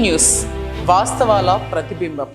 News వాస్తవాల ప్రతిబింబం.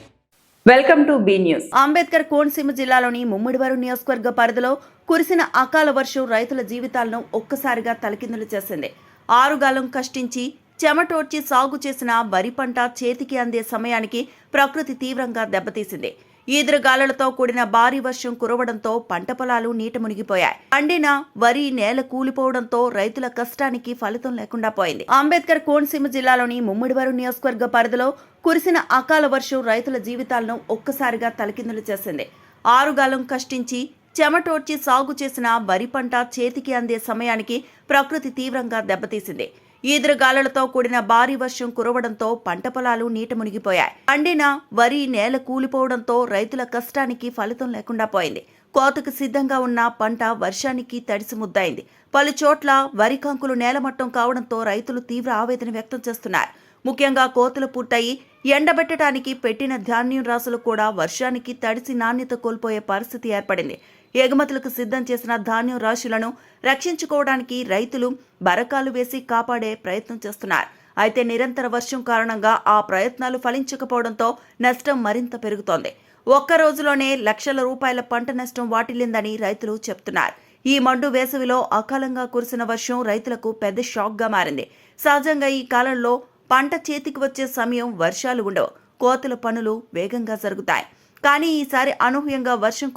Welcome to be news. Ambedkar Konaseema జిల్లాలోని ముమ్మిడివరం నియోజకవర్గ పరిధిలో కురిసిన అకాల వర్షం రైతుల జీవితాలను ఒక్కసారిగా తలకిందులు చేసింది. ఆరుగాలం కష్టించి చెమటోడ్చి సాగు చేసిన వరి పంట చేతికి అందే సమయానికి ప్రకృతి తీవ్రంగా దెబ్బతీసింది. ఈదురుగాలులతో కూడిన భారీ వర్షం కురవడంతో పంట పొలాలు నీట మునిగిపోయాయి. పండిన వరి నేల కూలిపోవడంతో రైతుల కష్టానికి ఫలితం లేకుండా పోయింది. అంబేద్కర్ కోనసీమ జిల్లాలోని ముమ్మిడివరం నియోజకవర్గ పరిధిలో కురిసిన అకాల వర్షం రైతుల జీవితాలను ఒక్కసారిగా తలకిందులు చేసింది. ఆరుగాలం కష్టించి చెమటోడ్చి సాగు చేసిన వరి పంట చేతికి అందే సమయానికి ప్రకృతి తీవ్రంగా దెబ్బతీసింది. ఈదురుగాలులతో కూడిన భారీ వర్షం కురవడంతో పంట పొలాలు నీట మునిగిపోయాయి. పండిన వరి నేల కూలిపోవడంతో రైతుల కష్టానికి ఫలితం లేకుండా పోయింది. కోతకు సిద్ధంగా ఉన్న పంట వర్షానికి తడిసి ముద్దయింది. పలు చోట్ల వరి కంకులు నేలమట్టం కావడంతో రైతులు తీవ్ర ఆవేదన వ్యక్తం చేస్తున్నారు. ముఖ్యంగా కోతలు పూర్తయి ఎండబెట్టడానికి పెట్టిన ధాన్యం రాసులు కూడా వర్షానికి తడిసి నాణ్యత కోల్పోయే పరిస్థితి ఏర్పడింది. ఎగుమతులకు సిద్ధం చేసిన ధాన్యం రాశులను రక్షించుకోవడానికి రైతులు బరకాలు వేసి కాపాడే ప్రయత్నం చేస్తున్నారు. అయితే నిరంతర వర్షం కారణంగా ఆ ప్రయత్నాలు ఫలించకపోవడంతో నష్టం మరింత పెరుగుతోంది. ఒక్క రోజులోనే లక్షల రూపాయల పంట నష్టం వాటిల్లిందని రైతులు చెబుతున్నారు. ఈ మండు వేసవిలో అకాలంగా కురిసిన వర్షం రైతులకు పెద్ద షాక్గా మారింది. సహజంగా ఈ కాలంలో పంట చేతికి వచ్చే సమయం వర్షాలు ఉండవు, కోతల పనులు వేగంగా జరుగుతాయి. కానీ ఈసారి అనూహ్యంగా వర్షం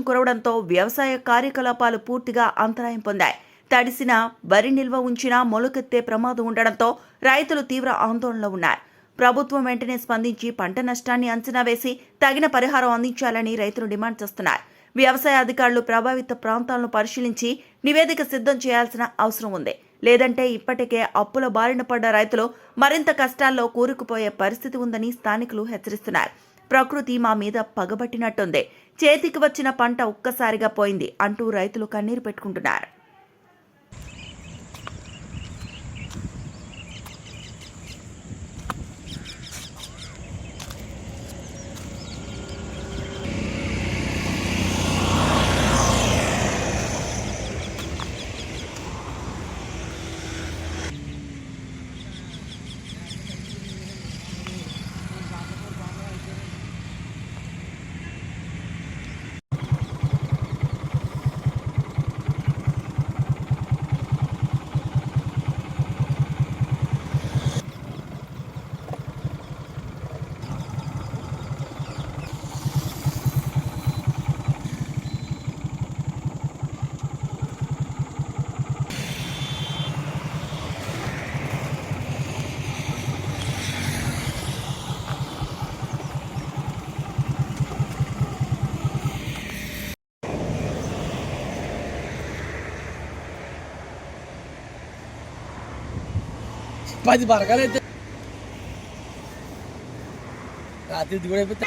కురవడంతో వ్యవసాయ కార్యకలాపాలు పూర్తిగా అంతరాయం పొందాయి. తడిసిన వరి నిల్వ ఉంచినా మొలకెత్తే ప్రమాదం ఉండడంతో రైతులు తీవ్ర ఆందోళనలో ఉన్నారు. ప్రభుత్వం వెంటనే స్పందించి పంట నష్టాన్ని అంచనా వేసి తగిన పరిహారం అందించాలని రైతులు డిమాండ్ చేస్తున్నారు. వ్యవసాయ అధికారులు ప్రభావిత ప్రాంతాలను పరిశీలించి నివేదిక సిద్ధం చేయాల్సిన అవసరం ఉంది. లేదంటే ఇప్పటికే అప్పుల బారిన పడ్డ రైతులు మరింత కష్టాల్లో కూరుకుపోయే పరిస్థితి ఉందని స్థానికులు హెచ్చరిస్తున్నారు. ప్రకృతి మా మీద పగబట్టినట్టుంది, చేతికి వచ్చిన పంట ఒక్కసారిగా పోయింది అంటూ రైతులు కన్నీరు పెట్టుకుంటున్నారు. పది బరకాలు అయితే రాత్రి కూడా అయిపోతే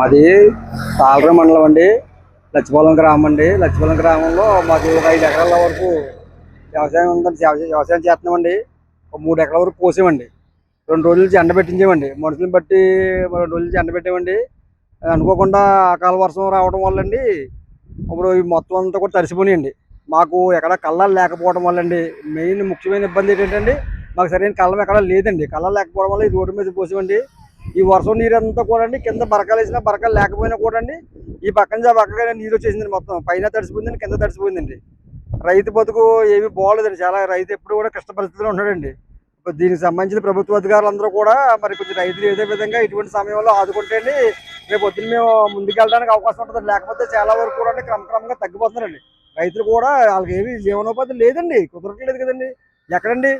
మాది తాళర మండలం అండి, లచ్చిపోలం గ్రామం అండి. లచ్చిపోలం గ్రామంలో మాకు 5 ఎకరాల వరకు వ్యవసాయం ఉందండి. వ్యవసాయం చేస్తున్నామండి. 3 ఎకరాల వరకు కోసామండి. 2 రోజుల నుంచి ఎండ పెట్టించామండి. మనుషులను బట్టి 2 రోజుల నుంచి ఎండ పెట్టామండి. అనుకోకుండా అకాల వర్షం రావడం వల్లండి ఇప్పుడు ఈ మొత్తం అంతా కూడా తడిసిపోయినాయండి. మాకు ఎక్కడ కళ్ళాలు లేకపోవడం వల్లండి మెయిన్ ముఖ్యమైన ఇబ్బంది ఏంటంటే మాకు సరైన కళ్ళం ఎక్కడ లేదండి. కళ్ళం లేకపోవడం వల్ల ఈ రోడ్డు మీద పోసామండి. ఈ వర్షం నీరంతా కూడా అండి కింద బరకాలు వేసినా బరకాలు లేకపోయినా కూడా అండి ఈ పక్కన పక్కగా నీరు వచ్చేసిందండి. మొత్తం పైన తడిసిపోయిందండి, కింద తడిసిపోయిందండి. రైతు బతుకు ఏమీ బాగోలేదండి. చాలా రైతు ఎప్పుడు కూడా కష్ట పరిస్థితిలో ఉన్నాడండి. ఇప్పుడు దీనికి సంబంధించిన ప్రభుత్వ అధికారులందరూ కూడా మరి కొంచెం రైతులు ఏదో విధంగా ఇటువంటి సమయంలో ఆదుకుంటే అండి రేపు పొద్దున్న మేము ముందుకెళ్ళడానికి అవకాశం ఉంటుంది. లేకపోతే చాలా వరకు కూడా క్రమక్రమంగా తగ్గిపోతున్నారండి. రైతులు కూడా వాళ్ళకి ఏమి జీవనోపాధి లేదండి, కుదరట్లేదు కదండి. ఎక్కడండి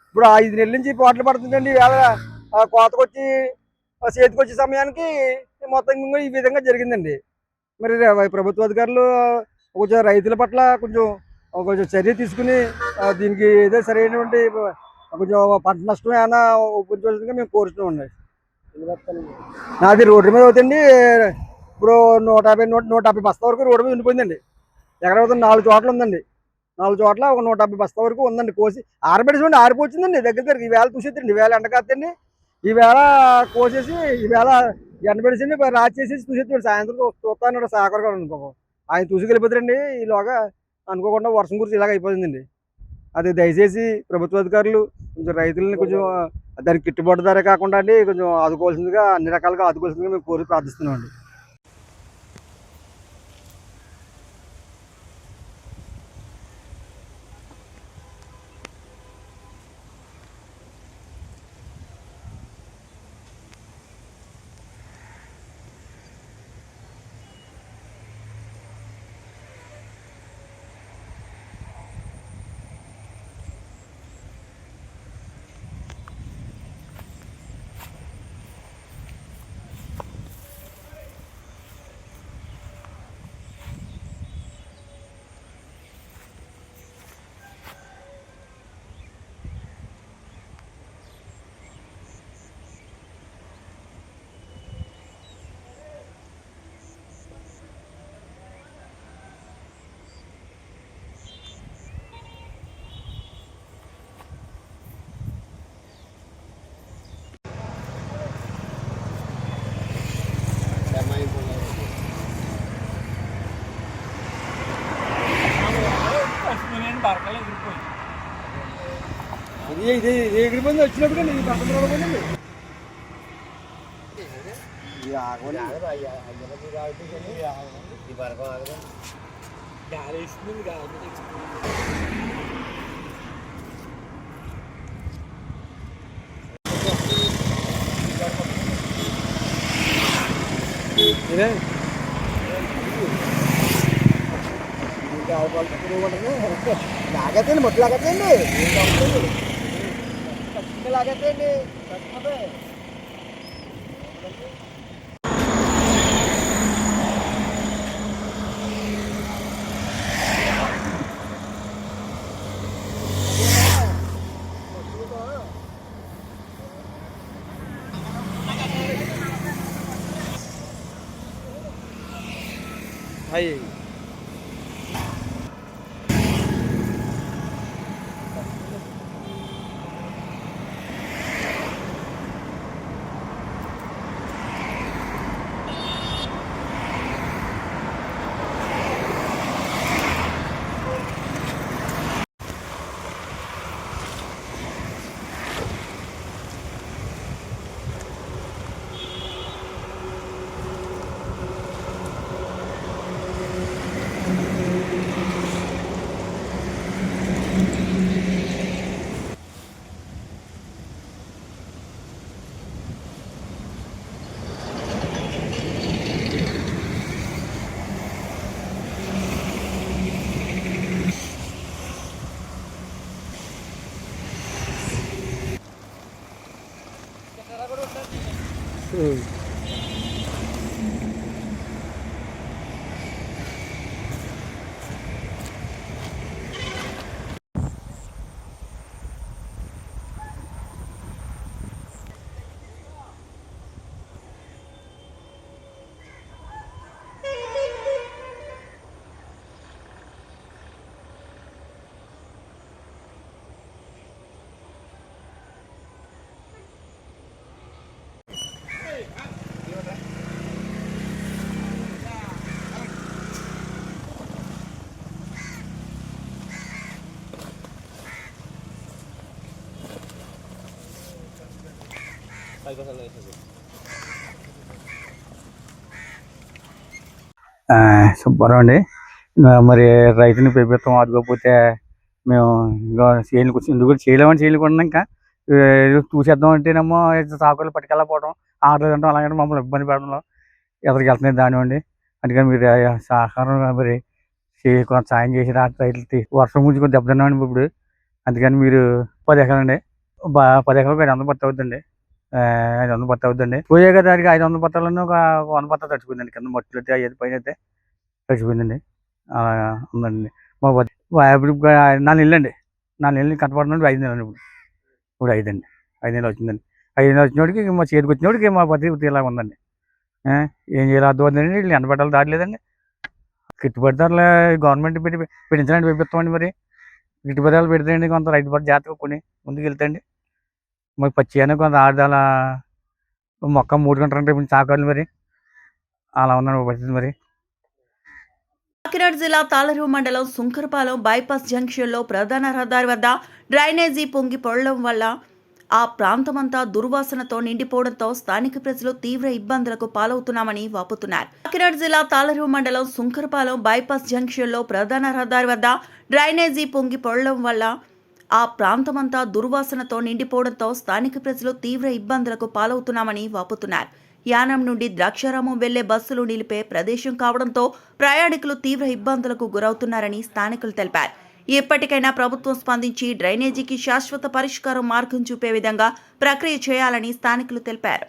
ఇప్పుడు 5 నెలల నుంచి పాటలు పడుతుందండి. వేళ కోతకొచ్చి చేతికొచ్చే సమయానికి మొత్తం ఇంకా ఈ విధంగా జరిగిందండి. మరి ప్రభుత్వ అధికారులు కొంచెం రైతుల పట్ల కొంచెం కొంచెం చర్య తీసుకుని దీనికి ఏదో సరైనటువంటి కొంచెం పంట నష్టం ఏమైనా ఉపయోగించాల్సిందిగా మేము కోరుతున్నామండి. నాది రోడ్డు మీద అవుతుంది. ఇప్పుడు 150 బస్తా వరకు రోడ్డు మీద ఉండిపోయిందండి. ఎక్కడ అవుతుంది 4 చోట్ల ఉందండి. 4 చోట్ల ఒక 150 బస్తా వరకు ఉందండి. కోసి ఆరబెట్టేసి ఆరిపోతుందండి. దగ్గర ఈవేళ చూసేదండి. ఈవేళ ఎండకాస్తండి. ఈవేళ కోసేసి ఈవేళ ఎండబెట్టేసి రాచేసేసి చూసేస్తాడు. సాయంత్రం చూస్తాను సాకర్ గారు అనుకో ఆయన చూసుకెళ్ళిపోతారండి. ఈలోగా అనుకోకుండా వర్షం గురించి ఇలాగ అయిపోతుందండి. అది దయచేసి ప్రభుత్వ అధికారులు కొంచెం రైతులని కొంచెం దానికి గిట్టుబాటు ధర కాకుండా అండి కొంచెం ఆదుకోవాల్సిందిగా అన్ని రకాలుగా ఆదుకోవాల్సిందిగా మేము కోరి ప్రార్థిస్తున్నామండి. ఇది ఎగిరిపోయింది వచ్చినప్పుడు ఇది పక్కన రాకపోయిందండి. లాగేతండి మొత్తం లాగేతండి లాగేతండి అయ్యి సుబ్బారావు అండి. మరి రైతుని ప్రభుత్వం ఆదుకోకపోతే మేము ఇంకా ఎందుకు చేయలేకుండా ఇంకా చూసేద్దాం అంటేనేమో సాకులు పట్టుకెళ్ళకపోవడం, ఆటలు తింటాం, అలాగే మమ్మల్ని ఇబ్బంది పెట్టడంలో ఎక్కడికి వెళ్తున్నాయి దానివ్వండి. అందుకని మీరు సహకారం మరి కొంత సాయం చేసి రైతులకి వర్షం గురించి కొంచెం దెబ్బతిన్నామండి ఇప్పుడు. అందుకని మీరు 10 ఎకరాలండి, 10 ఎకరాలకు 500 పత్తి అవుతుందండి. 500 పత్తి అవుతుందండి. పోయే కదా దానికి 500 పత్తాలను ఒక 100 పత్తా తడిచిపోయిందండి. కింద మట్టిలో అయితే అయ్యేది, పైన అయితే తడిచిపోయిందండి. అలా ఉందండి. మా ఇప్పుడు 4 నెలలు అండి. 4 నెలలు కట్టబడుతుంది. 5 నెలలు ఇప్పుడు 5 అండి. 5 నెలలు వచ్చిందండి. 5 నెలలు వచ్చినోడికి మా చేతికి వచ్చినోడికి మా పత్తి ఇలా ఉందండి. ఏం చేయాలి అర్థం అవుతుందండి. వీళ్ళు ఎండబెట్టాలి దాటలేదండి. గిట్టుబాటు ధరలు గవర్నమెంట్ పెట్టించడానికి పెంపిస్తామండి. మరి గిట్టుబాటు ధరలు పెడతాయండి. కొంత రైతు పట్ల జాగ్రత్తగా కొని ముందుకు వెళ్తాయండి. మరి పచ్చి అని కొంత ఆడదాల మొక్క 3 గంటలు అంటే చాకాలి. మరి అలా ఉందండి పరిస్థితి. మరి కాకినాడ జిల్లా తాళరేవు మండలం సుంకరపాలెం బైపాస్ జంక్షన్లో ప్రధాన రహదారి వద్ద డ్రైనేజీ పొంగి పొడడం వల్ల ఆ ప్రాంతమంతా దుర్వాసనతో నిండిపోవడంతో స్థానిక ప్రజలు తీవ్ర ఇబ్బందులకు పాలవుతున్నామని వాపోతున్నారు. కాకినాడ జిల్లా తాళరేవు మండలం సుంకరపాలెం బైపాస్ జంక్షన్లో ప్రధాన రహదారి వద్ద డ్రైనేజీ పొంగి పొడడం వల్ల ఆ ప్రాంతమంతా దుర్వాసనతో నిండిపోవడంతో స్థానిక ప్రజలు తీవ్ర ఇబ్బందులకు పాలవుతున్నామని వాపోతున్నారు. యానం నుండి ద్రాక్షారామం వెళ్లే బస్సులు నిలిపే ప్రదేశం కావడంతో ప్రయాణికులు తీవ్ర ఇబ్బందులకు గురవుతున్నారని స్థానికులు తెలిపారు. ఇప్పటికైనా ప్రభుత్వం స్పందించి డ్రైనేజీకి శాశ్వత పరిష్కారం మార్గం చూపే విధంగా ప్రక్రియ చేయాలని స్థానికులు తెలిపారు.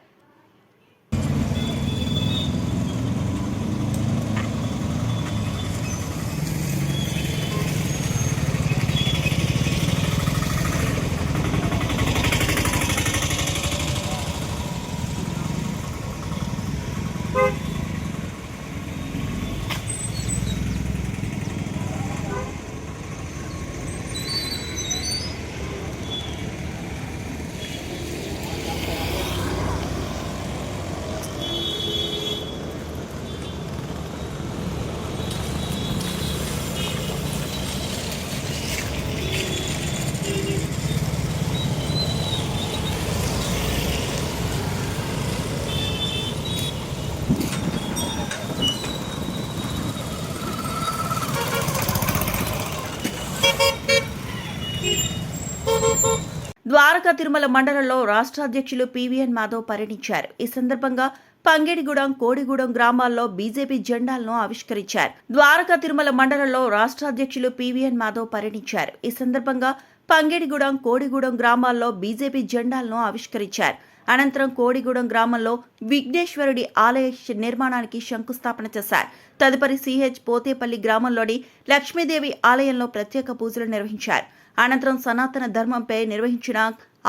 ద్వారకా తిరుమల మండలంలో రాష్ట్ర అధ్యక్షులు పివిఎన్ మాధవ్ పర్యటించారు. ఈ సందర్భంగా పంగేడిగూడెం, కోడిగూడెం గ్రామాల్లో బీజేపీ జెండాలను ఆవిష్కరించారు. ద్వారకా తిరుమల మండలంలో రాష్ట్ర అధ్యక్షులు పివిఎన్ మాధవ్ పర్యటించారు. ఈ సందర్భంగా పంగేడిగూడెం, కోడిగూడెం గ్రామాల్లో బీజేపీ జెండాలను ఆవిష్కరించారు. అనంతరం కోడిగూడెం గ్రామంలో విఘ్నేశ్వరుడి ఆలయ నిర్మాణానికి శంకుస్థాపన చేశారు. తదుపరి సిహెచ్ పోతేపల్లి గ్రామంలోని లక్ష్మీదేవి ఆలయంలో ప్రత్యేక పూజలు నిర్వహించారు. అనంతరం సనాతన ధర్మంపై నిర్వహించిన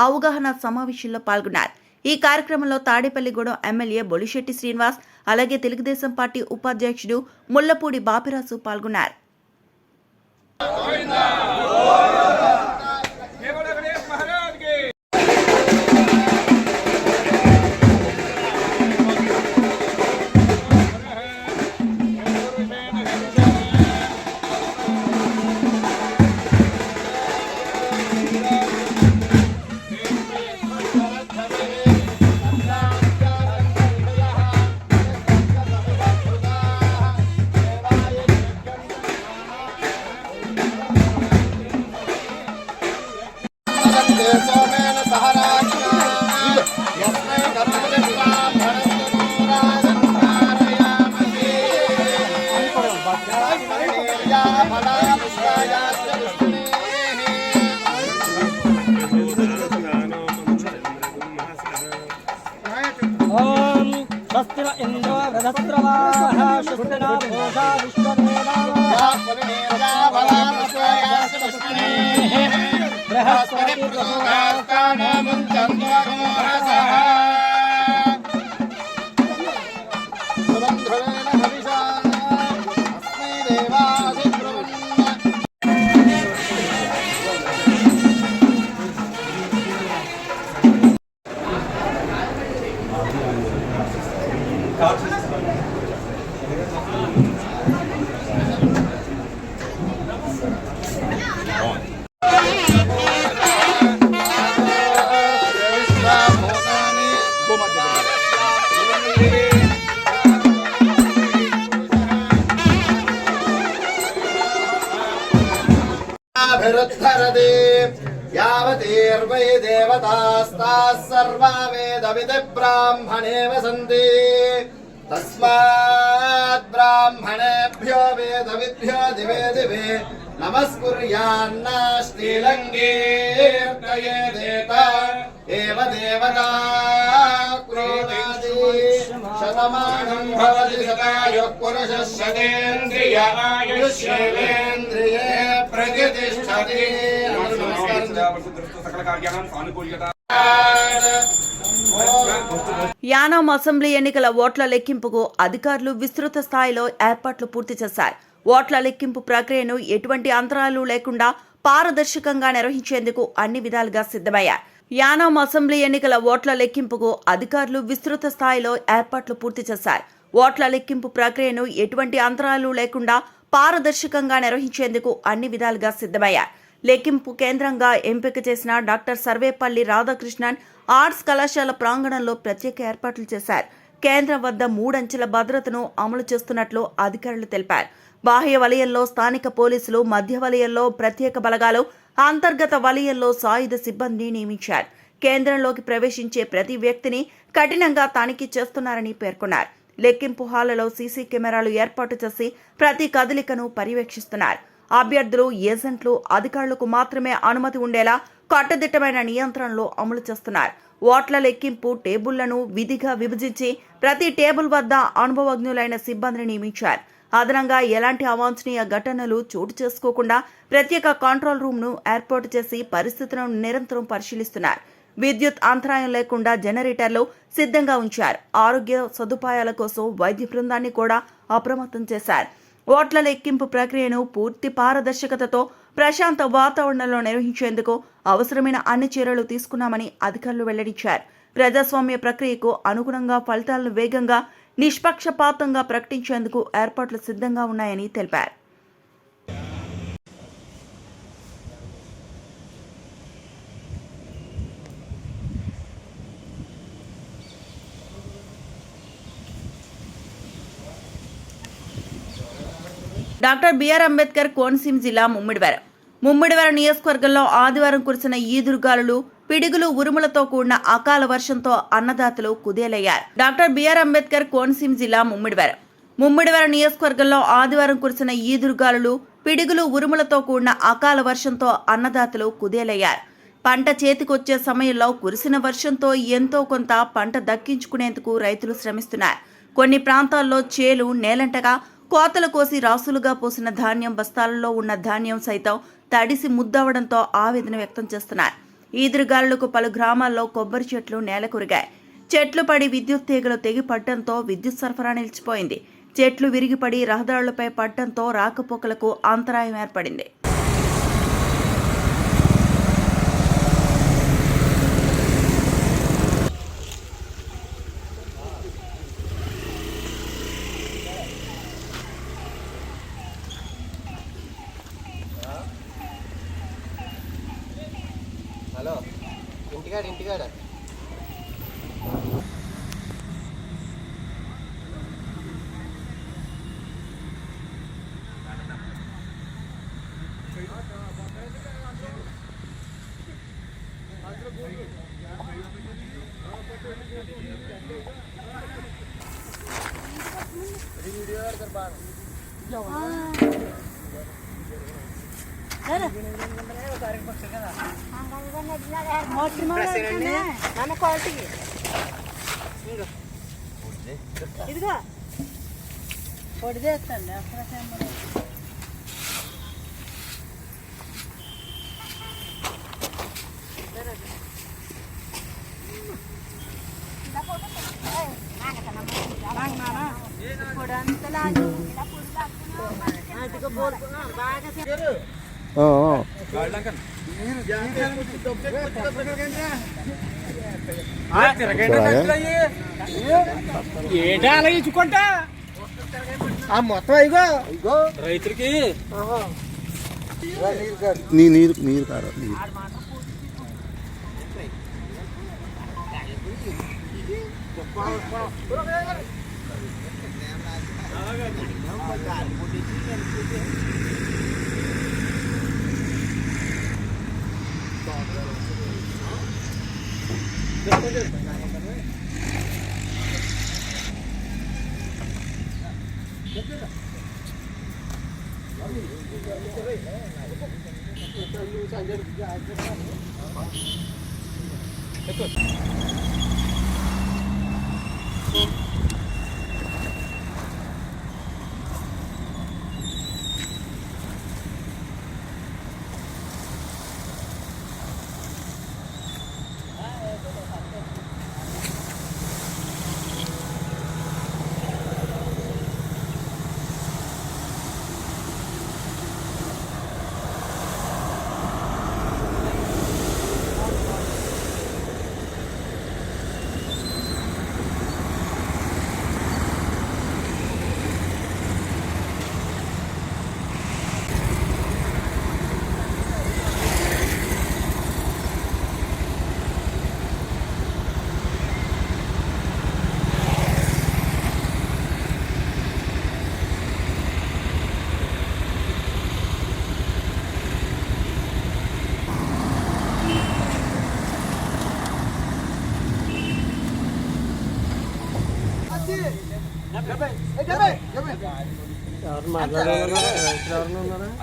అవగాహన సమావేశంలో పాల్గొన్నారు. ఈ కార్యక్రమంలో తాడేపల్లిగూడెం ఎమ్మెల్యే బొలిశెట్టి శ్రీనివాస్, అలాగే తెలుగుదేశం పార్టీ ఉపాధ్యక్షుడు ముల్లపూడి బాపిరాజు పాల్గొన్నారు. ऋद्धरति यावतीर्वै देवतास्ताः सर्वा वेदविदि ब्राह्मणेव सन्ति तस्मात् ब्राह्मणेभ्यो वेदविद्भ्यो दिवे दिवे नमस्कुर्यान्नाश्रीलङ्गीर्तयेदेत एव देवता क्रोधादि शतमानं भवति शतायुः पुरुषः शतेन्द्रिय आयुष्येवेन्द्रिये प्रतिष्ठति యానాం అసెంబ్లీ ఎన్నికల ఓట్ల లెక్కింపుకు అధికారులు విస్తృత స్థాయిలో ఏర్పాట్లు పూర్తి చేశారు. ఓట్ల లెక్కింపు ప్రక్రియను ఎటువంటి అంతరాలు లేకుండా పారదర్శకంగా నిర్వహించేందుకు అన్ని విధాలుగా సిద్ధమయ్యారు. యానాం అసెంబ్లీ ఎన్నికల ఓట్ల లెక్కింపుకు అధికారులు విస్తృత స్థాయిలో ఏర్పాట్లు పూర్తి చేశారు. ఓట్ల లెక్కింపు ప్రక్రియను ఎటువంటి అంతరాలు లేకుండా పారదర్శకంగా నిర్వహించేందుకు అన్ని విధాలుగా సిద్ధమయ్యారు. లెక్కింపు కేంద్రంగా ఎంపిక చేసిన డాక్టర్ సర్వేపల్లి రాధాకృష్ణన్ ఆర్ట్స్ కళాశాల ప్రాంగణంలో ప్రత్యేక ఏర్పాట్లు చేశారు. కేంద్రం వద్ద 3 అంచెల భద్రతను అమలు చేస్తున్నట్లు అధికారులు తెలిపారు. బాహ్య వలయంలో స్థానిక పోలీసులు, మధ్య వలయంలో ప్రత్యేక బలగాలు, అంతర్గత వలయంలో సాయుధ సిబ్బందిని నియమించారు. కేంద్రంలోకి ప్రవేశించే ప్రతి వ్యక్తిని కఠినంగా తనిఖీ చేస్తున్నారని పేర్కొన్నారు. లెక్కింపు హాలులో సీసీ కెమెరాలు ఏర్పాటు చేసి ప్రతి కదలికను పర్యవేక్షిస్తున్నారు. అభ్యర్థులు, ఏజెంట్లు, అధికారులకు మాత్రమే అనుమతి ఉండేలా కట్టుదిట్టమైన నియంత్రణలు అమలు చేస్తున్నారు. ఓట్ల లెక్కింపు టేబుళ్లను విధిగా విభజించి ప్రతి టేబుల్ వద్ద అనుభవజ్ఞులైన సిబ్బందిని నియమించారు. అదనంగా ఎలాంటి అవాంఛనీయ ఘటనలు చోటు చేసుకోకుండా ప్రత్యేక కంట్రోల్ రూమ్ ను ఏర్పాటు చేసి పరిస్థితులను నిరంతరం పరిశీలిస్తున్నారు. విద్యుత్ అంతరాయం లేకుండా జనరేటర్లు సిద్ధంగా ఉంచారు. ఆరోగ్య సదుపాయాల కోసం వైద్య బృందాన్ని కూడా అప్రమత్తం చేశారు. ఓట్ల లెక్కింపు ప్రక్రియను పూర్తి పారదర్శకతతో ప్రశాంత వాతావరణంలో నిర్వహించేందుకు అవసరమైన అన్ని చర్యలు తీసుకున్నామని అధికారులు వెల్లడించారు. ప్రజాస్వామ్య ప్రక్రియకు అనుగుణంగా ఫలితాలను వేగంగా, నిష్పక్షపాతంగా ప్రకటించేందుకు ఏర్పాట్లు సిద్ధంగా ఉన్నాయని తెలిపారు. డాక్టర్ బిఆర్ అంబేద్కర్ కోనసీమ జిల్లా ముమ్మిడివరం నియోజకవర్గంలో ఆదివారం కురిసిన ఈదురుగాలులు, పిడుగులు, ఉరుములతో కూడిన అకాల వర్షంతో అన్నదాతలు కుదేలయ్యారు. డాక్టర్ బిఆర్ అంబేద్కర్ కోనసీమ జిల్లా ముమ్మిడివరం నియోజకవర్గంలో ఆదివారం కురిసిన ఈదురుగాలులు, పిడుగులు, ఉరుములతో కూడిన అకాల వర్షంతో అన్నదాతలు కుదేలయ్యారు. పంట చేతికొచ్చే సమయంలో కురిసిన వర్షంతో ఎంతో కొంత పంట దక్కించుకునేందుకు రైతులు శ్రమిస్తున్నారు. కొన్ని ప్రాంతాల్లో చేలు నేలంటగా కోతలు కోసి రాసులుగా పోసిన ధాన్యం బస్తాలలో ఉన్న ధాన్యం సైతం తడిసి ముద్దవడంతో ఆవేదన వ్యక్తం చేస్తున్నారు. ఈదురుగాలులకు పలు గ్రామాల్లో కొబ్బరి చెట్లు నేలకొరిగాయి. చెట్లు పడి విద్యుత్ తీగలు తెగి పడటంతో విద్యుత్ సరఫరా నిలిచిపోయింది. చెట్లు విరిగిపడి రహదారులపై పడటంతో రాకపోకలకు అంతరాయం ఏర్పడింది. హలో, ఇంటికాడ ఇదిగో పొడి చేస్తాండి ఏంటా అలా ఇచ్చుకుంటా మొత్తం ఇగో రైతులకి నీరు కాదు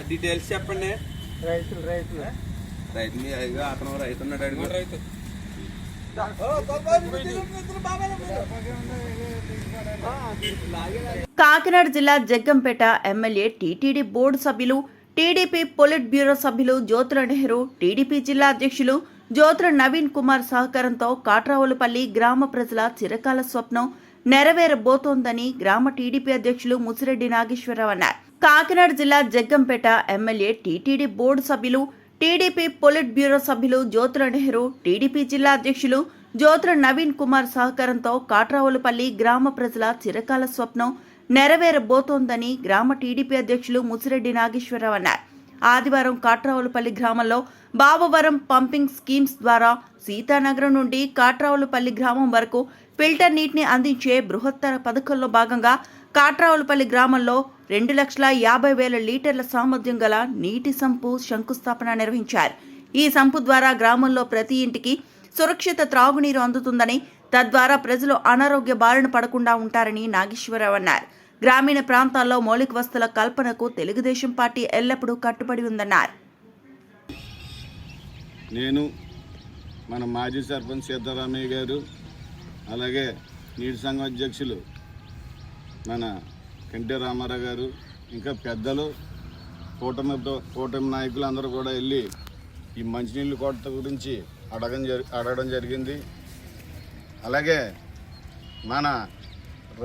డీటెయిల్స్ చెప్పండి. రైతు మీ అదిగా అతను రైతు ఉన్నాడు అడుగు. రైతు కాకినాడ జిల్లా జగ్గంపేట ఎమ్మెల్యే టీటీడీ బోర్డు సభ్యులు, టీడీపీ పొలిట్ బ్యూరో సభ్యులు జ్యోతుల నెహ్రూ, టీడీపీ జిల్లా అధ్యక్షులు జ్యోతుల నవీన్ కుమార్ సహకారంతో కాట్రావులపల్లి గ్రామ ప్రజల చిరకాల స్వప్నం నెరవేరబోతోందని గ్రామ టీడీపీ అధ్యక్షులు ముసిరెడ్డి నాగేశ్వరరావు అన్నారు. కాకినాడ జిల్లా జగ్గంపేట ఎమ్మెల్యే టీటీడీ బోర్డు సభ్యులు, టీడీపీ పొలిట్ బ్యూరో సభ్యులు జ్యోతుల నెహ్రూ, టీడీపీ జిల్లా అధ్యక్షులు జ్యోతుల నవీన్ కుమార్ సహకారంతో కాట్రావులపల్లి గ్రామ ప్రజల చిరకాల స్వప్నం నెరవేరబోతోందని గ్రామ టీడీపీ అధ్యక్షులు ముసిరెడ్డి నాగేశ్వరరావు అన్నారు. ఆదివారం కాట్రావులపల్లి గ్రామంలో బాబవరం పంపింగ్ స్కీమ్స్ ద్వారా సీతానగరం నుండి కాట్రావులపల్లి గ్రామం వరకు ఫిల్టర్ నీటిని అందించే బృహత్తర పథకంలో భాగంగా కాట్రావులపల్లి గ్రామంలో 2,50,000 లీటర్ల సామర్థ్యం గల నీటి సంపు శంకుస్థాపన నిర్వహించారు. ఈ సంపు ద్వారా గ్రామంలో ప్రతి ఇంటికి సురక్షిత త్రాగునీరు అందుతుందని, తద్వారా ప్రజలు అనారోగ్య బారిన పడకుండా ఉంటారని నాగేశ్వరరావు అన్నారు. గ్రామీణ ప్రాంతాల్లో మౌలిక వసతుల కల్పనకు తెలుగుదేశం పార్టీ ఎల్లప్పుడూ కట్టుబడి ఉందన్నారు. నేను మన మాజీ సర్పంచ్ సీతారామయ్య గారు, అలాగే నీటి సంఘం అధ్యక్షులు మన కంటి రామారావు గారు, ఇంకా పెద్దలు, కూటమి నాయకులు అందరూ కూడా వెళ్ళి ఈ మంచినీళ్ళు కొరత గురించి అడగడం జరిగింది. అలాగే మన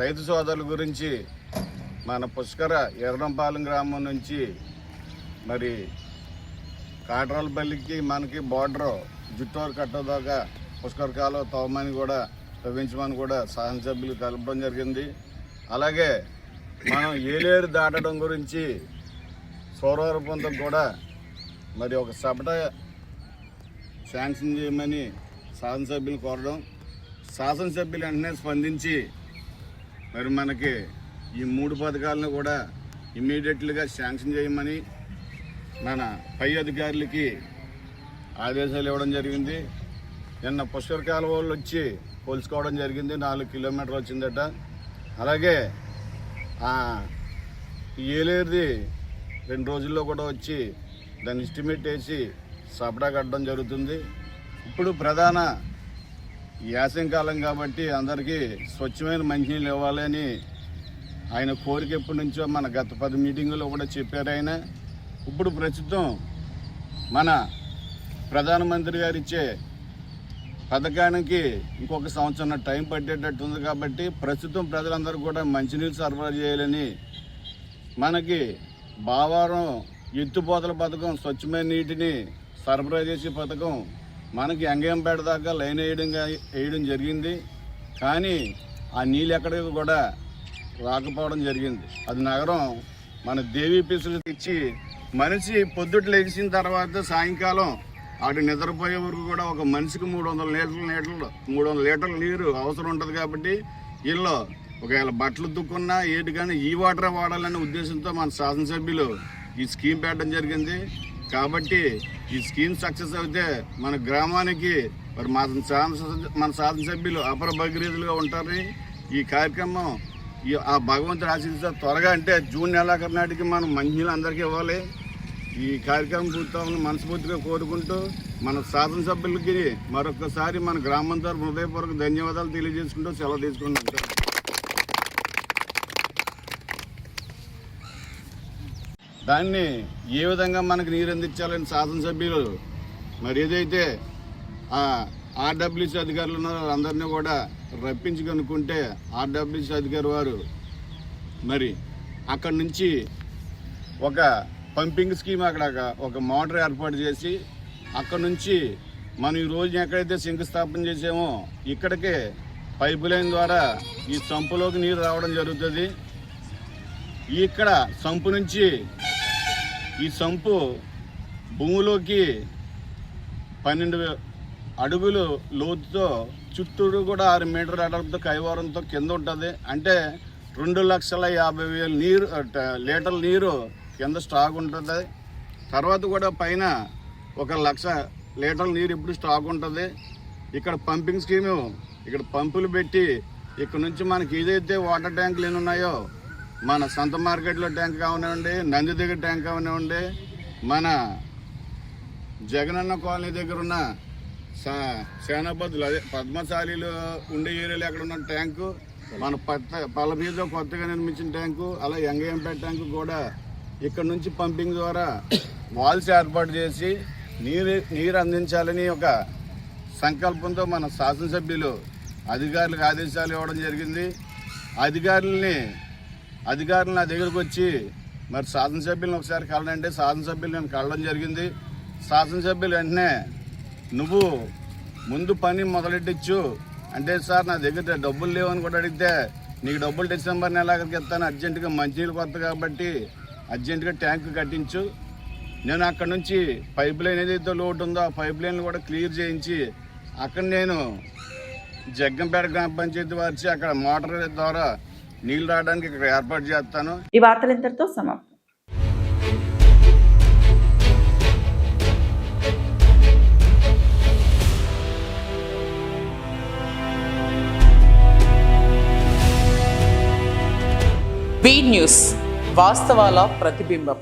రైతు సోదరుల గురించి మన పుష్కర ఎర్రంపాలెం గ్రామం నుంచి మరి కాట్రాలపల్లికి మనకి బార్డర్ జుట్టూరు కట్టదాకా పుష్కర కాలువ తవ్వించమని కూడా శాసనసభ్యులు కలపడం జరిగింది. అలాగే మనం ఏలేరు దాటడం గురించి సోరవరం పొందకు కూడా మరి ఒక సపట శాంక్షన్ చేయమని శాసనసభ్యులు కోరడం, శాసనసభ్యులు వెంటనే స్పందించి మరి మనకి ఈ 3 పథకాలను కూడా ఇమ్మీడియట్లీగా శాంక్షన్ చేయమని మన పై అధికారులకి ఆదేశాలు ఇవ్వడం జరిగింది. నిన్న పుష్కర కాలువలు వచ్చి కొలుసుకోవడం జరిగింది, 4 కిలోమీటర్లు వచ్చిందట. అలాగే ఏలేరుది 2 రోజుల్లో కూడా వచ్చి దాన్ని ఎస్టిమేట్ వేసి సపడా కట్టడం జరుగుతుంది. ఇప్పుడు ప్రధాన యాసంకాలం కాబట్టి అందరికీ స్వచ్ఛమైన మంచినీళ్ళు ఇవ్వాలని ఆయన కోరిక ఎప్పటి నుంచో మన గత 10 మీటింగుల్లో కూడా చెప్పారు ఆయన. ఇప్పుడు ప్రస్తుతం మన ప్రధానమంత్రి గారు ఇచ్చే పథకానికి ఇంకొక సంవత్సరం టైం పట్టేటట్టు ఉంది కాబట్టి ప్రస్తుతం ప్రజలందరూ కూడా మంచినీళ్ళు సరఫరా చేయాలని మనకి బావారం ఎత్తుపోతల పథకం, స్వచ్ఛమైన నీటిని సరఫరా చేసే పథకం మనకి అంగంపేట దాకా లైన్ వేయడం జరిగింది. కానీ ఆ నీళ్ళు ఎక్కడికి కూడా రాకపోవడం జరిగింది. అది నగరం మన దేవీ పీసులు ఇచ్చి మనిషి పొద్దుట లేచిన తర్వాత సాయంకాలం అటు నిద్రపోయే వరకు కూడా ఒక మనిషికి 300 లీటర్ల నీరు అవసరం ఉంటుంది. కాబట్టి వీళ్ళు ఒకవేళ బట్టలు దుక్కున్నా ఏటి కానీ ఈ వాటరే వాడాలనే ఉద్దేశంతో మన శాసనసభ్యులు ఈ స్కీమ్ పెట్టడం జరిగింది. కాబట్టి ఈ స్కీమ్ సక్సెస్ అయితే మన గ్రామానికి మరి మన శాసనసభ్యులు అపర భగీరథులుగా ఉంటారని ఈ కార్యక్రమం ఆ భగవంతుడు ఆశీస్సుతో త్వరగా అంటే జూన్ నెలాఖరు నాటికి మనం మంచినీళ్ళు అందరికీ ఇవ్వాలి. ఈ కార్యక్రమం పూర్తవుని మనస్ఫూర్తిగా కోరుకుంటూ మన శాసనసభ్యులకి మరొకసారి మన గ్రామం తరఫున హృదయపూర్వక ధన్యవాదాలు తెలియజేసుకుంటూ సెలవు తీసుకుంటాం. దాన్ని ఏ విధంగా మనకు నీరు అందించాలని శాసనసభ్యులు మరి ఏదైతే ఆర్డబ్ల్యూసీ అధికారులు ఉన్నారో అందరినీ కూడా రప్పించి కనుక్కుంటే ఆర్డబ్ల్యూసీ అధికారి వారు మరి అక్కడి నుంచి ఒక పంపింగ్ స్కీమ్ అక్కడ ఒక మోటార్ ఏర్పాటు చేసి అక్కడ నుంచి మనం ఈ రోజు ఎక్కడైతే శంకుస్థాపన చేసామో ఇక్కడికే పైపు లైన్ ద్వారా ఈ సంపులోకి నీరు రావడం జరుగుతుంది. ఇక్కడ సంపు నుంచి ఈ సంపు భూమిలోకి 12 అడుగులు లోతుతో చుట్టూరు కూడా 6 మీటర్ల అడవులతో కైవారంతో కింద ఉంటుంది. అంటే 2,50,000 లీటర్ల నీరు కింద స్టాక్ ఉంటుంది. తర్వాత కూడా పైన 1,00,000 లీటర్ల నీరు ఇప్పుడు స్టాక్ ఉంటుంది. ఇక్కడ పంపింగ్ స్కీము ఇక్కడ పంపులు పెట్టి ఇక్కడ నుంచి మనకి ఏదైతే వాటర్ ట్యాంకులు ఎన్ని ఉన్నాయో మన సంత మార్కెట్లో ట్యాంక్ కావనివ్వండి, నంది దగ్గర ట్యాంక్ కావనివ్వండి, మన జగనన్న కాలనీ దగ్గర ఉన్న సేనాపతులు అదే పద్మశాలీలు ఉండే ఏరియాలో ఎక్కడ ఉన్న ట్యాంకు, మన పల్లబీలో కొత్తగా నిర్మించిన ట్యాంకు, అలా ఎంగయంపేట ట్యాంకు కూడా ఇక్కడ నుంచి పంపింగ్ ద్వారా వాల్స్ ఏర్పాటు చేసి నీరు అందించాలని ఒక సంకల్పంతో మన శాసనసభ్యులు అధికారులకు ఆదేశాలు ఇవ్వడం జరిగింది. అధికారులు నా దగ్గరకు వచ్చి మరి శాసనసభ్యులను ఒకసారి కలనంటే శాసనసభ్యులు నేను కలవడం జరిగింది. శాసనసభ్యులు వెంటనే నువ్వు ముందు పని మొదలెట్టించు అంటే, సార్ నా దగ్గర డబ్బులు లేవని కూడా అడిగితే నీకు డబ్బులు డిసెంబర్ నెలాఖరికి ఇస్తాను, అర్జెంటుగా మంచినీళ్ళు కొత్త కాబట్టి అర్జెంటుగా ట్యాంకు కట్టించు. నేను అక్కడ నుంచి పైప్ లైన్ ఏదైతే లోటు ఉందో ఆ పైప్ లైన్ కూడా క్లియర్ చేయించి అక్కడ నేను జగ్గంపేట గ్రామ పంచాయతీ వారిచి అక్కడ మోటార్ ద్వారా నీళ్లు రావడానికి ఇక్కడ ఏర్పాటు చేస్తాను. ఈ వార్తలు ఇంతటితో సమాప్తం. బీ న్యూస్ వాస్తవాల ప్రతిబింబం.